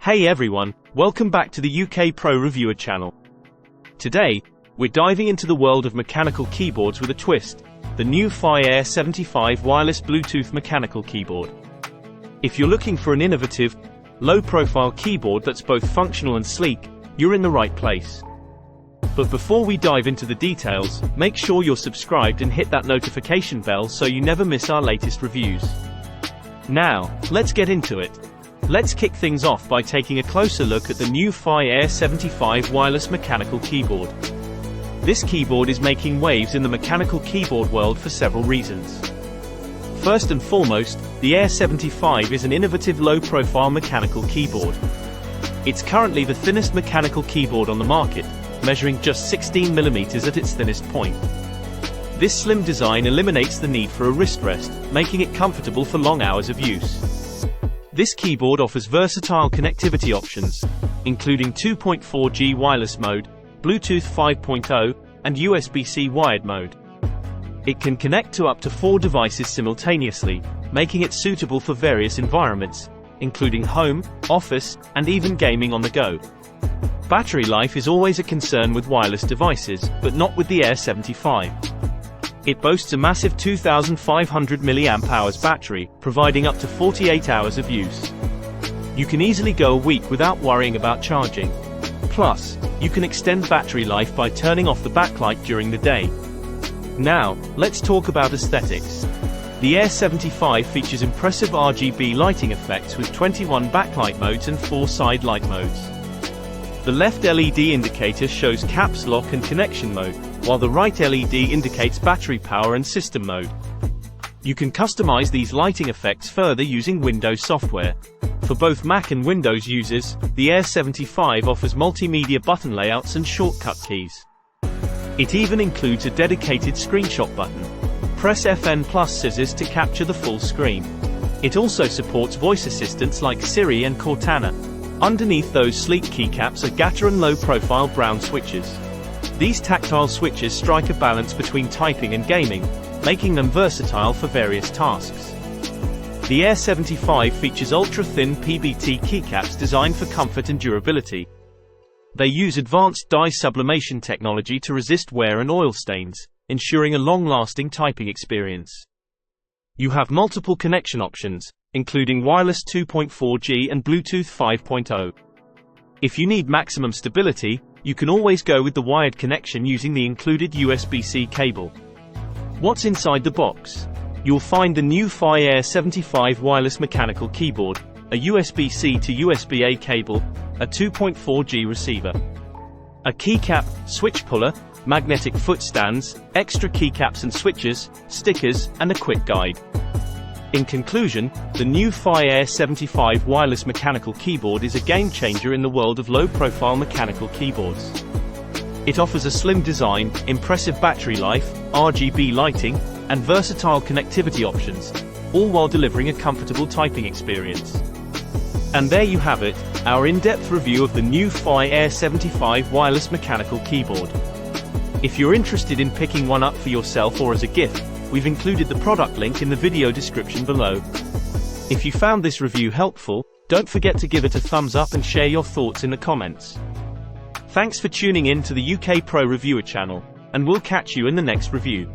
Hey everyone, welcome back to the UK Pro Reviewer channel. Today, we're diving into the world of mechanical keyboards with a twist, the nuphy Air75 wireless Bluetooth mechanical keyboard. If you're looking for an innovative, low-profile keyboard that's both functional and sleek, you're in the right place. But before we dive into the details, make sure you're subscribed and hit that notification bell so you never miss our latest reviews. Now, let's get into it. Let's kick things off by taking a closer look at the nuphy Air75 wireless mechanical keyboard. This keyboard is making waves in the mechanical keyboard world for several reasons. First and foremost, the Air75 is an innovative low-profile mechanical keyboard. It's currently the thinnest mechanical keyboard on the market, measuring just 16mm at its thinnest point. This slim design eliminates the need for a wrist rest, making it comfortable for long hours of use. This keyboard offers versatile connectivity options, including 2.4G wireless mode, Bluetooth 5.0, and USB-C wired mode. It can connect to up to 4 devices simultaneously, making it suitable for various environments, including home, office, and even gaming on the go. Battery life is always a concern with wireless devices, but not with the Air75. It boasts a massive 2,500 mAh battery, providing up to 48 hours of use. You can easily go a week without worrying about charging. Plus, you can extend battery life by turning off the backlight during the day. Now, let's talk about aesthetics. The Air75 features impressive RGB lighting effects with 21 backlight modes and 4 side light modes. The left LED indicator shows caps lock and connection mode, while the right LED indicates battery power and system mode. You can customize these lighting effects further using Windows software. For both Mac and Windows users, the Air75 offers multimedia button layouts and shortcut keys. It even includes a dedicated screenshot button. Press FN plus scissors to capture the full screen. It also supports voice assistants like Siri and Cortana. Underneath those sleek keycaps are GATA and low-profile brown switches. These tactile switches strike a balance between typing and gaming, making them versatile for various tasks. The Air75 features ultra-thin PBT keycaps designed for comfort and durability. They use advanced dye sublimation technology to resist wear and oil stains, ensuring a long-lasting typing experience. You have multiple connection options, including wireless 2.4G and Bluetooth 5.0. If you need maximum stability, you can always go with the wired connection using the included USB-C cable. What's inside the box? You'll find the nuphy Air75 wireless mechanical keyboard, a USB-C to USB-A cable, a 2.4G receiver, a keycap, switch puller, magnetic foot stands, extra keycaps and switches, stickers, and a quick guide. In conclusion, the nuphy Air75 wireless mechanical keyboard is a game-changer in the world of low-profile mechanical keyboards. It offers a slim design, impressive battery life, RGB lighting, and versatile connectivity options, all while delivering a comfortable typing experience. And there you have it, our in-depth review of the nuphy Air75 wireless mechanical keyboard. If you're interested in picking one up for yourself or as a gift, we've included the product link in the video description below. If you found this review helpful, don't forget to give it a thumbs up and share your thoughts in the comments. Thanks for tuning in to the UK Pro Reviewer channel, and we'll catch you in the next review.